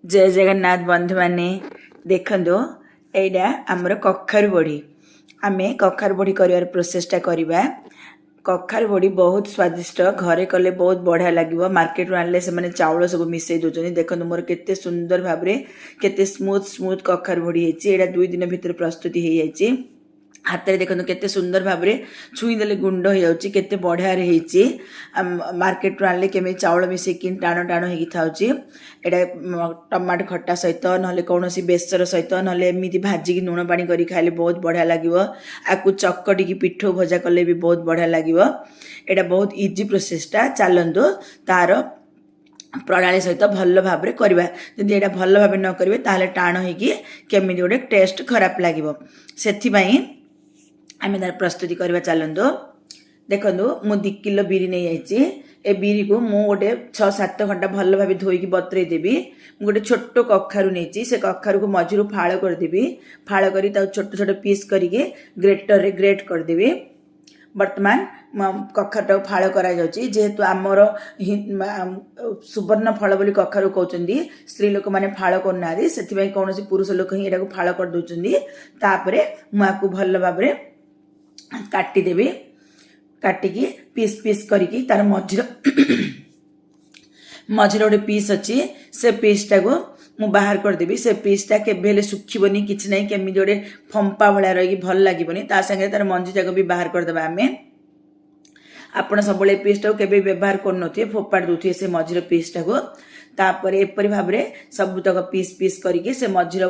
जय जगन्नाथ बंधु मैंने देखो एटा आमर कखारु बड़ी आम कखारु बड़ी कर प्रोसेसटा करवा। कखारु बड़ी बहुत स्वादिष्ट घरे कले बहुत बढ़िया लगे। मार्केट आनले से चाउल सब मिसई दौरान देखो मोर केते सुंदर भाव केते स्मूथ स्मूथ कखारु बड़ी होती 2 दिन भितर प्रस्तुति हो जाए। हाथ में देखो केते सुंदर भाव छुईदे गुंड हो जाऊँगी केते बढ़िया मार्केट आनले केमी चाउल मिसेकी टाण टाण हो टमाटो खट्टा सहित ना कौन बेसर सहित ना एमती भाजिकी लुण पानी कर खाइले बहुत बढ़िया लगे। आपको चकटिकी पिठो भजा कले भी बहुत बढ़िया लगे। यहाँ बहुत इजी प्रोसेसटा चलतु तार प्रणाली सहित भल भाव करवा। जदि यहाँ भल भाव न करेंगे ताहले टाण होमी गोटे टेस्ट खराब लगे। से आम तार प्रस्तुति करवा चलतु। देखो मु 2 किलो बिरी नहीं जाइए। ए बिरी को मु गोटे 6-7 घंटा भल भाव धोईकी बतरे देवी। गोटे छोट कखारु नहीं से कखारु को मझिरू फाड़ करदेवी। फाड़ कर छोट छोट पीस करके ग्रेटर रे ग्रेट करदेवी। वर्तमान कखारु फाड़ करा जेहेतु आमर सुवर्ण फल बोली कखारु कहते स्त्री लोक मैंने फाड़ करना से कौन पुरुष लोक ही यहाँ फाड़ कर दौरान मुझे भल भाव काटिदेवी। काटिकी पीस पीस करिकी तार मझिर मझिर गोटे पीस अच्छी से पीसटा को मु बाहर करदेवी। से पीसटा केबे सुखीबनी किसी ना केमी गोटे फंपा भाया रही भल लगे तांगे तार मंजी जाक भी बाहर करदे। आम आपण सब पीसटा को व्यवहार कर फोपाड़ दे से मझिर पीसटा को। तापर एपरी भाव सबुतक पीस पीस करके से मझिर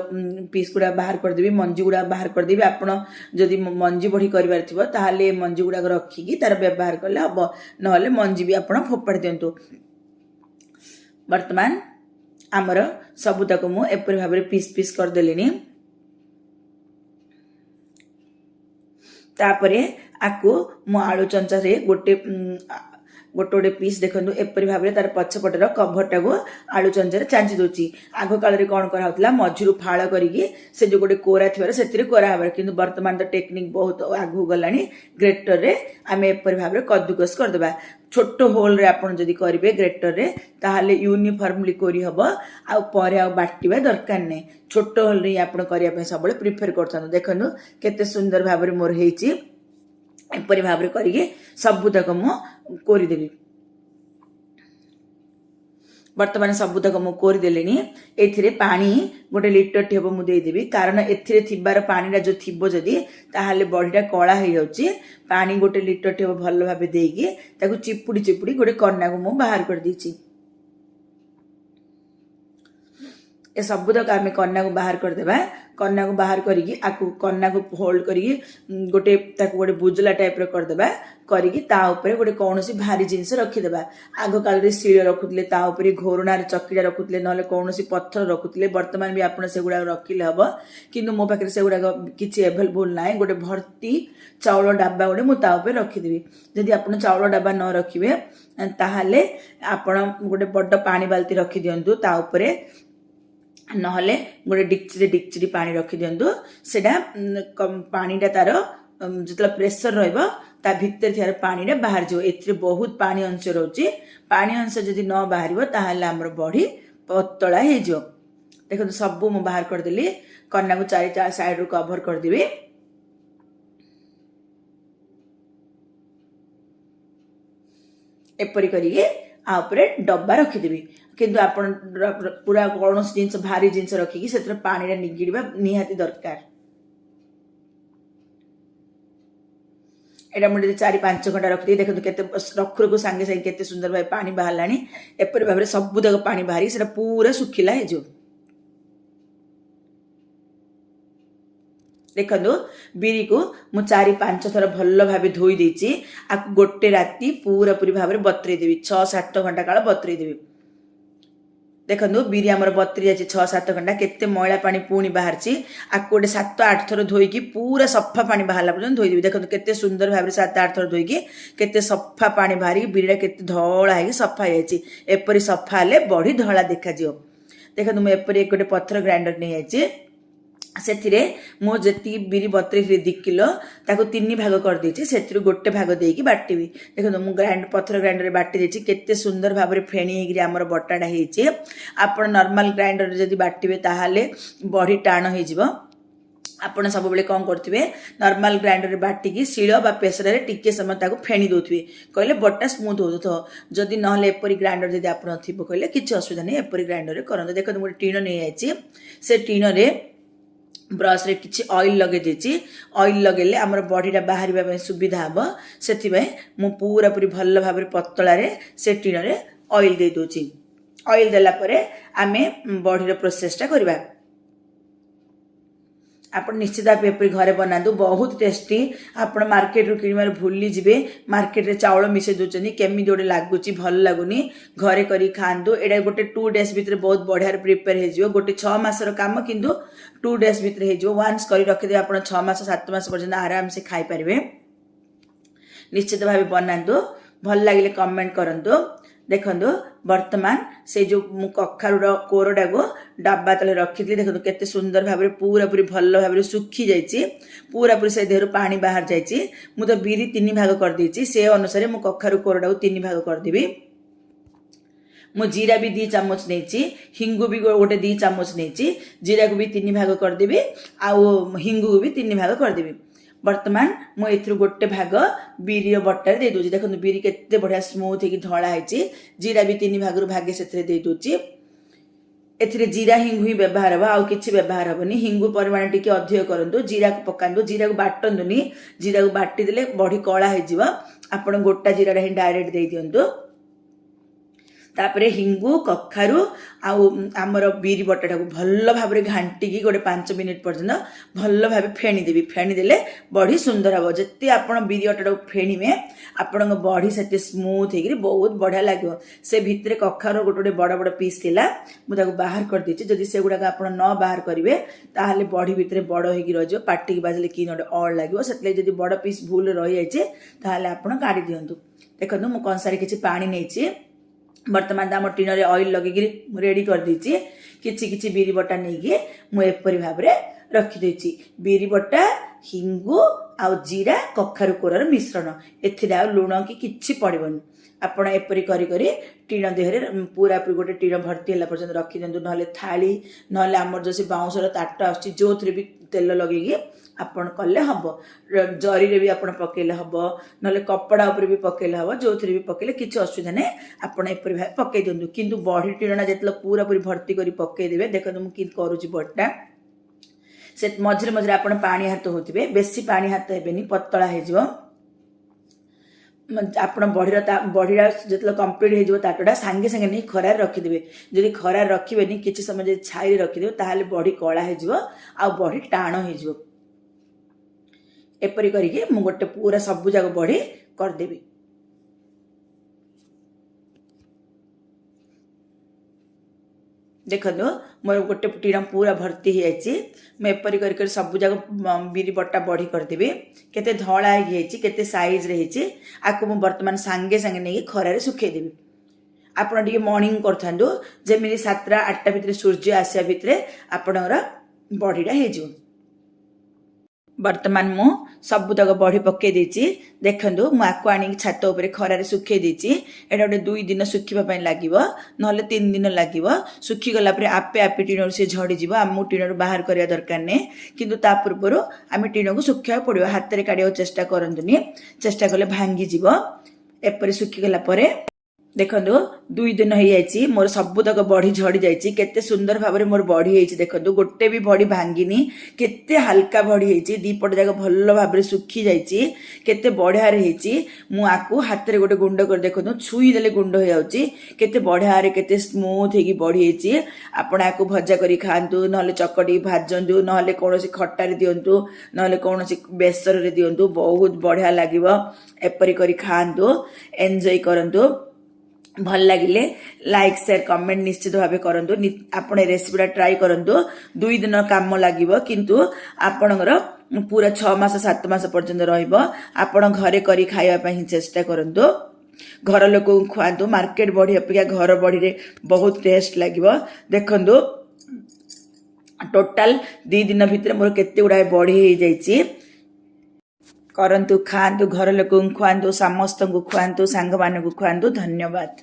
पीस गुड़ा बाहर करदेवी। मंजी गुड़ा बाहर करदेवी। आपड़ जदि मंजी बढ़ी करार थो ताहले मंजी गुड़ाक रखिकी तार व्यवहार कले हम ना मंजी भी आप फोपाड़ दिंतु। वर्तमान आमर सबुतक मु एपरी भाव पीस पीस करदेली। तापरे आकु मु आलू चंचा रे गोटे गोटे पीस देखो एपरी भाव तार पछपटर कभरटा को आलू चंचार चांची दूची। आग काल कौन कराला मझिरू फाड़ करके से जो गोटे कोरा थी से कोरा हबार कि वर्तमान तो टेक्निक बहुत आगू गला। ग्रेटर रे आम एपरी भाव कद्दुकस करदे। छोट होल रे आपन जदि करेंगे ग्रेटर रे ताहले यूनिफॉर्मली कोरी हबो आ परे आ बाटिबा दरकार नै। छोट होल रे आपन करिया पे सबले प्रिफर करथन। देखनु केते सुंदर भाव रे मोर हेची एपरी भाव रे करिके सबुतक मु कोरीदेवी। वर्तमान सबुतक मु कोरीदेली। एथिरे पानी गोटे लिटर टी हम मुदेदेवी कारण एथिरे थिबार पानीटा जो थिबो जदि ताहाले बड़ीटा कला हो जाउची। पानी गोटे लिटर टी हम भल भाव देकी ताकू चिपुड़ी चिपुड़ी गोटे कन्या को मु बाहर कर दीची। ए सबुतक आम कन्या को बाहर करदेबा। कन्या को बाहर करिकी आकु कन्या को होल्ड करिकी गोटे गोटे बुजला टाइप रे करदेबा। करिकी ता ऊपर गोटे कौन सी भारी जिनस रखीदेबा। आग काल रे शिल रखुले ता ऊपर घोरणार चकीटा रखुले ना कौन सी पत्थर रखुले। वर्तमान भी आपन से गुडा रखिले हबो किंतु मो पाखे से गुडा किछि अवेलेबल नाइ। गोटे भर्ती चाउल डाबा गोटे मु ता ऊपर रखिदेबी। जदि आपन चाउल डाबा न रखिबे ताहाले आपन गोटे बड़ पानी बाल्टी रखि दियंतु। ता ऊपर नहले गोटे डिक्ची पानी रखी दिंतु। सेटा पानीटा तार जो प्रेसर रहिबो ता भितर थियार पानीटा बाहर जो। एथिरे बहुत पानी अंश रोची। पानी अंश जदि न बाहरिबो ताहले हमर बॉडी पतला हे जो। देखो सब मु बाहर कर देली। कन्या को चारि साइड रो कवर कर देबी। एपरी करिके आ ऊपर डब्बा रखिदेवी। किंतु आपण पूरा कौन जिनस भारी जिनस रखिकी से पानी निगिड़ा निहाती दरकार। एटा मुझे 4-5 घंटा रखी देखो केते रखुर को सांगे सांगे केते सुंदर भाई पानी बाहर एपरी भाव सबुतक पानी बाहरी से पूरा सुखिला है जो। देखो बिरी को मु 4-5 थर भल भाव धोई देची। आकु गोटे राति पूरा पूरी भाव बतरे देवी। 6-7 घंटा काल बतरे देवी। देखो बिरी आमर बतरी जाए 6-7 घंटा केते मैला पानी पुणी बाहर। आकु गोटे 7-8 थर धोईकी पूरा सफा पानी बाहर पर्यटन धोईदेवी। देखो केते सुंदर भाव 7-8 थर धोईकी केते सफा पानी बाहरी बिरीटा केते धला है सफा है। एपरी सफा हेले बड़ी धला देखा। देखो मुझे एपरी गोटे पत्थर ग्राइंडर नहीं जाइए। ସେଥିରେ ମୁଁ ଯେତିକି ବିରି ବତୁରେଇଥିଲି 2 କିଲୋ ତାକୁ 3 ଭାଗ କରିଦେଇଛି। ସେଥିରୁ ଗୋଟେ ଭାଗ ଦେଇକି ବାଟିବି। ଦେଖନ୍ତୁ ମୁଁ ପଥର ଗ୍ରାଇଣ୍ଡରରେ ବାଟି ଦେଇଛି। କେତେ ସୁନ୍ଦର ଭାବରେ ଫେଣି ହେଇକିରି ଆମର ବଟାଟା ହେଇଛି। ଆପଣ ନର୍ମାଲ ଗ୍ରାଇଣ୍ଡରରେ ଯଦି ବାଟିବେ ତାହେଲେ ବଢି ଟାଣ ହେଇଯିବ। ଆପଣ ସବୁବେଳେ କ'ଣ କରୁଥିବେ, ନର୍ମାଲ ଗ୍ରାଇଣ୍ଡରରେ ବାଟିକି ଶିଳ ବା ପ୍ରେସରରେ ଟିକେ ସମୟ ତାକୁ ଫେଣି ଦେଉଥିବେ, କହିଲେ ବଟା ସ୍ମୁଥ୍ ହେଉଥିବ। ଯଦି ନହେଲେ ଏପରି ଗ୍ରାଇଣ୍ଡର ଯଦି ଆପଣ ଥିବ କହିଲେ କିଛି ଅସୁବିଧା ନାହିଁ, ଏପରି ଗ୍ରାଇଣ୍ଡରରେ କରନ୍ତୁ। ଦେଖନ୍ତୁ ଗୋଟେ ଟିଣ ନେଇଯାଇଛି। ସେ ଟିଣରେ ବ୍ରଶରେ କିଛି ଅଏଲ୍ ଲଗାଇ ଦେଇଛି। ଅଏଲ୍ ଲଗାଇଲେ ଆମର ବଢ଼ିଟା ବାହାରିବା ପାଇଁ ସୁବିଧା ହେବ। ସେଥିପାଇଁ ମୁଁ ପୁରାପୁରି ଭଲ ଭାବରେ ପତଳାରେ ସେ ଟିଣରେ ଅଏଲ୍ ଦେଇ ଦେଉଛି। ଅଏଲ୍ ଦେଲା ପରେ ଆମେ ବଢ଼ିର ପ୍ରୋସେସଟା କରିବା। ଆପଣ ନିଶ୍ଚିତ ଭାବେ ଏପରି ଘରେ ବନାନ୍ତୁ, ବହୁତ ଟେଷ୍ଟି। ଆପଣ ମାର୍କେଟରୁ କିଣିବାରେ ଭୁଲିଯିବେ, ମାର୍କେଟରେ ଚାଉଳ ମିଶାଇ ଦେଉଛନ୍ତି, କେମିତି ଗୋଟେ ଲାଗୁଛି, ଭଲ ଲାଗୁନି। ଘରେ କରି ଖାଆନ୍ତୁ। ଏଇଟା ଗୋଟେ 2 days ଭିତରେ ବହୁତ ବଢ଼ିଆରେ ପ୍ରିପେୟାର ହେଇଯିବ। ଗୋଟେ 6 ମାସର କାମ କିନ୍ତୁ 2 days ଭିତରେ ହେଇଯିବ। ୱାନ୍ସ କରି ରଖିଦେବେ, ଆପଣ 6 ମାସ 7 ମାସ ପର୍ଯ୍ୟନ୍ତ ଆରାମସେ ଖାଇପାରିବେ। ନିଶ୍ଚିତ ଭାବେ ବନାନ୍ତୁ। ଭଲ ଲାଗିଲେ କମେଣ୍ଟ କରନ୍ତୁ। ଦେଖନ୍ତୁ ବର୍ତ୍ତମାନ ସେ ଯେଉଁ ମୁଁ କଖାରୁର କୋରଟାକୁ ଡବା ତଳେ ରଖିଥିଲି, ଦେଖନ୍ତୁ କେତେ ସୁନ୍ଦର ଭାବରେ ପୁରାପୁରି ଭଲ ଭାବରେ ଶୁଖି ଯାଇଛି। ପୁରାପୁରି ସେ ଦେହରୁ ପାଣି ବାହାରି ଯାଇଛି। ମୁଁ ତ ବିରି 3 ଭାଗ କରିଦେଇଛି, ସେ ଅନୁସାରେ ମୁଁ କଖାରୁ କୋରଟାକୁ 3 ଭାଗ କରିଦେବି। ମୁଁ ଜିରା ବି 2 ଚାମଚ ନେଇଛି, ହିଙ୍ଗୁ ବି ଗୋଟେ 2 ଚାମଚ ନେଇଛି। ଜିରାକୁ ବି 3 ଭାଗ କରିଦେବି, ଆଉ ହିଙ୍ଗୁକୁ ବି 3 ଭାଗ କରିଦେବି। ବର୍ତ୍ତମାନ ମୁଁ ଏଥିରୁ ଗୋଟେ ଭାଗ ବିରିର ବଟାରେ ଦେଇ ଦେଉଛି। ଦେଖନ୍ତୁ ବିରି କେତେ ବଢ଼ିଆ ସ୍ମୁଥ୍ ହେଇକି ଧଳା ହେଇଛି। ଜିରା ବି 3 ଭାଗରୁ ଭାଗେ ସେଥିରେ ଦେଇ ଦେଉଛି। ଏଥିରେ ଜିରା ହିଙ୍ଗୁ ହିଁ ବ୍ୟବହାର ହେବ, ଆଉ କିଛି ବ୍ୟବହାର ହେବନି। ହିଙ୍ଗୁ ପରିମାଣ ଟିକେ ଅଧିକ କରନ୍ତୁ, ଜିରାକୁ ପକାନ୍ତୁ। ଜିରାକୁ ବାଟନ୍ତୁନି, ଜିରାକୁ ବାଟି ଦେଲେ ବଢ଼ି କଳା ହେଇଯିବ। ଆପଣ ଗୋଟା ଜିରାଟା ହିଁ ଡାଇରେକ୍ଟ ଦେଇ ଦିଅନ୍ତୁ। ତାପରେ ହିଙ୍ଗୁ, କଖାରୁ ଆଉ ଆମର ବିରି ବଟାଟାକୁ ଭଲ ଭାବରେ ଘାଣ୍ଟିକି ଗୋଟେ 5 ମିନିଟ୍ ପର୍ଯ୍ୟନ୍ତ ଭଲ ଭାବେ ଫେଣିଦେବି। ଫେଣିଦେଲେ ବଢ଼ି ସୁନ୍ଦର ହେବ। ଯେତେ ଆପଣ ବିରି ଅଟାଟାକୁ ଫେଣିବେ ଆପଣଙ୍କ ବଢ଼ି ସେତେ ସ୍ମୁଥ୍ ହେଇକିରି ବହୁତ ବଢ଼ିଆ ଲାଗିବ। ସେ ଭିତରେ କଖାରୁ ଗୋଟେ ଗୋଟେ ବଡ଼ ବଡ଼ ପିସ୍ ଥିଲା, ମୁଁ ତାକୁ ବାହାର କରିଦେଇଛି। ଯଦି ସେଗୁଡ଼ାକ ଆପଣ ନ ବାହାର କରିବେ ତାହେଲେ ବଢ଼ି ଭିତରେ ବଡ଼ ହେଇକି ରହିଯିବ, ପାଟିକି ବାଜିଲେ କି ଗୋଟେ ଅଡ଼ ଲାଗିବ। ସେଥିଲାଗି ଯଦି ବଡ଼ ପିସ୍ ଭୁଲରେ ରହିଯାଇଛି ତାହେଲେ ଆପଣ କାଢ଼ି ଦିଅନ୍ତୁ। ଦେଖନ୍ତୁ ମୁଁ କଂସାରେ କିଛି ପାଣି ନେଇଛି। ବର୍ତ୍ତମାନ ଆମ ଟିଣରେ ଅଏଲ୍ ଲଗେଇକି ରେଡ଼ି କରିଦେଇଛି। କିଛି କିଛି ବିରି ବଟା ନେଇକି ମୁଁ ଏପରି ଭାବରେ ରଖିଦେଇଛି। ବିରି ବଟା, ହିଙ୍ଗୁ ଆଉ ଜିରା, କଖାରୁ କୋରର ମିଶ୍ରଣ। ଏଥିରେ ଆଉ ଲୁଣ କି କିଛି ପଡ଼ିବନି। ଆପଣ ଏପରି କରି କରି ଟିଣ ଦେହରେ ପୁରାପୁରି ଗୋଟେ ଟିଣ ଭର୍ତ୍ତି ହେଲା ପର୍ଯ୍ୟନ୍ତ ରଖିଦିଅନ୍ତୁ। ନହେଲେ ଥାଳି, ନହେଲେ ଆମର ଯେଉଁ ସେ ବାଉଁଶର ତାଟ ଆସୁଛି ଯେଉଁଥିରେ ବି ତେଲ ଲଗେଇକି ଆପଣ କଲେ ହେବ। ଜରିରେ ବି ଆପଣ ପକେଇଲେ ହେବ, ନହେଲେ କପଡ଼ା ଉପରେ ବି ପକେଇଲେ ହେବ। ଯେଉଁଥିରେ ବି ପକେଇଲେ କିଛି ଅସୁବିଧା ନାହିଁ। ଆପଣ ଏପରି ଭାବେ ପକେଇ ଦିଅନ୍ତୁ। କିନ୍ତୁ ବଢ଼ି ଟିଣଟା ଯେତେବେଳେ ପୁରାପୁରି ଭର୍ତ୍ତି କରି ପକେଇଦେବେ, ଦେଖନ୍ତୁ ମୁଁ କେମିତି କରୁଛି ବଢ଼ିଟା। ସେ ମଝିରେ ମଝିରେ ଆପଣ ପାଣି ହାତ ହେଉଥିବେ, ବେଶୀ ପାଣି ହାତ ହେବେନି, ପତଳା ହେଇଯିବ। ଆପଣ ବଢ଼ିଟା ଯେତେବେଳେ କମ୍ପ୍ଲିଟ୍ ହେଇଯିବ ତାଟଟା ସାଙ୍ଗେ ସାଙ୍ଗେ ନେଇ ଖରାରେ ରଖିଦେବେ। ଯଦି ଖରାରେ ରଖିବେନି, କିଛି ସମୟ ଯଦି ଛାଇରେ ରଖିଦେବେ ତାହେଲେ ବଢ଼ି କଳା ହେଇଯିବ ଆଉ ବଢ଼ି ଟାଣ ହେଇଯିବ। ଏପରି କରିକି ମୁଁ ଗୋଟେ ପୁରା ସବୁ ଯାକ ବଢ଼ି କରିଦେବି। ଦେଖନ୍ତୁ ମୋର ଗୋଟେ ଟିଣ ପୁରା ଭର୍ତ୍ତି ହେଇଯାଇଛି। ମୁଁ ଏପରି କରି କରି ସବୁ ଯାକ ବିରି ବଟା ବଢ଼ି କରିଦେବି। କେତେ ଧଳା ହେଇଯାଇଛି, କେତେ ସାଇଜ୍ରେ ହେଇଛି। ଆକୁ ମୁଁ ବର୍ତ୍ତମାନ ସାଙ୍ଗେ ସାଙ୍ଗେ ନେଇକି ଖରାରେ ଶୁଖେଇଦେବି। ଆପଣ ଟିକେ ମର୍ଣ୍ଣିଂ କରିଥାନ୍ତୁ, ଯେମିତି 7ଟା 8ଟା ଭିତରେ ସୂର୍ଯ୍ୟ ଆସିବା ଭିତରେ ଆପଣଙ୍କର ବଢ଼ିଟା ହେଇଯିବ। ବର୍ତ୍ତମାନ ମୁଁ ସବୁତକ ବଢ଼ି ପକେଇ ଦେଇଛି। ଦେଖନ୍ତୁ ମୁଁ ଆକୁ ଆଣିକି ଛାତ ଉପରେ ଖରାରେ ଶୁଖେଇ ଦେଇଛି। ଏଇଟା ଗୋଟେ 2 ଦିନ ଶୁଖିବା ପାଇଁ ଲାଗିବ, ନହେଲେ 3 ଦିନ ଲାଗିବ। ଶୁଖିଗଲା ପରେ ଆପେ ଆପେ ଟିଣରୁ ସେ ଝଡ଼ିଯିବ। ଆମକୁ ଟିଣରୁ ବାହାର କରିବା ଦରକାର ନାହିଁ, କିନ୍ତୁ ତା ପୂର୍ବରୁ ଆମେ ଟିଣକୁ ଶୁଖିବାକୁ ପଡ଼ିବ। ହାତରେ କାଢ଼ିବାକୁ ଚେଷ୍ଟା କରନ୍ତୁନି, ଚେଷ୍ଟା କଲେ ଭାଙ୍ଗିଯିବ। ଏପରି ଶୁଖିଗଲା ପରେ ଦେଖନ୍ତୁ 2 ଦିନ ହେଇଯାଇଛି, ମୋର ସବୁତକ ବଢ଼ି ଝଡ଼ି ଯାଇଛି। କେତେ ସୁନ୍ଦର ଭାବରେ ମୋର ବଢ଼ି ହେଇଛି। ଦେଖନ୍ତୁ ଗୋଟେ ବି ବଢ଼ି ଭାଙ୍ଗିନି, କେତେ ହାଲକା ବଢ଼ି ହେଇଛି। 2 ପଟ ଯାକ ଭଲ ଭାବରେ ଶୁଖି ଯାଇଛି, କେତେ ବଢ଼ିଆରେ ହେଇଛି। ମୁଁ ଆକୁ ହାତରେ ଗୋଟେ ଗୁଣ୍ଡ କରି ଦେଖନ୍ତୁ, ଛୁଇଁ ଦେଲେ ଗୁଣ୍ଡ ହେଇଯାଉଛି। କେତେ ବଢ଼ିଆରେ କେତେ ସ୍ମୁଥ୍ ହେଇକି ବଢ଼ି ହେଇଛି। ଆପଣ ଆକୁ ଭଜା କରି ଖାଆନ୍ତୁ, ନହେଲେ ଚକଟିକି ଭାଜନ୍ତୁ, ନହେଲେ କୌଣସି ଖଟାରେ ଦିଅନ୍ତୁ, ନହେଲେ କୌଣସି ବେସରରେ ଦିଅନ୍ତୁ, ବହୁତ ବଢ଼ିଆ ଲାଗିବ। ଏପରି କରି ଖାଆନ୍ତୁ, ଏନ୍ଜୟ କରନ୍ତୁ। ଭଲ ଲାଗିଲେ ଲାଇକ୍, ସେୟାର, କମେଣ୍ଟ ନିଶ୍ଚିତ ଭାବେ କରନ୍ତୁ। ଆପଣ ଏ ରେସିପିଟା ଟ୍ରାଏ କରନ୍ତୁ। 2 ଦିନ କାମ ଲାଗିବ, କିନ୍ତୁ ଆପଣଙ୍କର ପୁରା 6 ମାସ 7 ମାସ ପର୍ଯ୍ୟନ୍ତ ରହିବ। ଆପଣ ଘରେ କରି ଖାଇବା ପାଇଁ ହିଁ ଚେଷ୍ଟା କରନ୍ତୁ। ଘର ଲୋକଙ୍କୁ ଖୁଆନ୍ତୁ। ମାର୍କେଟ ବଢ଼ି ଅପେକ୍ଷା ଘର ବଢ଼ିରେ ବହୁତ ଟେଷ୍ଟ ଲାଗିବ। ଦେଖନ୍ତୁ टोटाल 2 दिन भितर मोर केते गुड़ाए बड़ी हो जाइए। करंतु खातु घर लोक खुआतु समस्त खुआतु सांग मान खुआतु। धन्यवाद।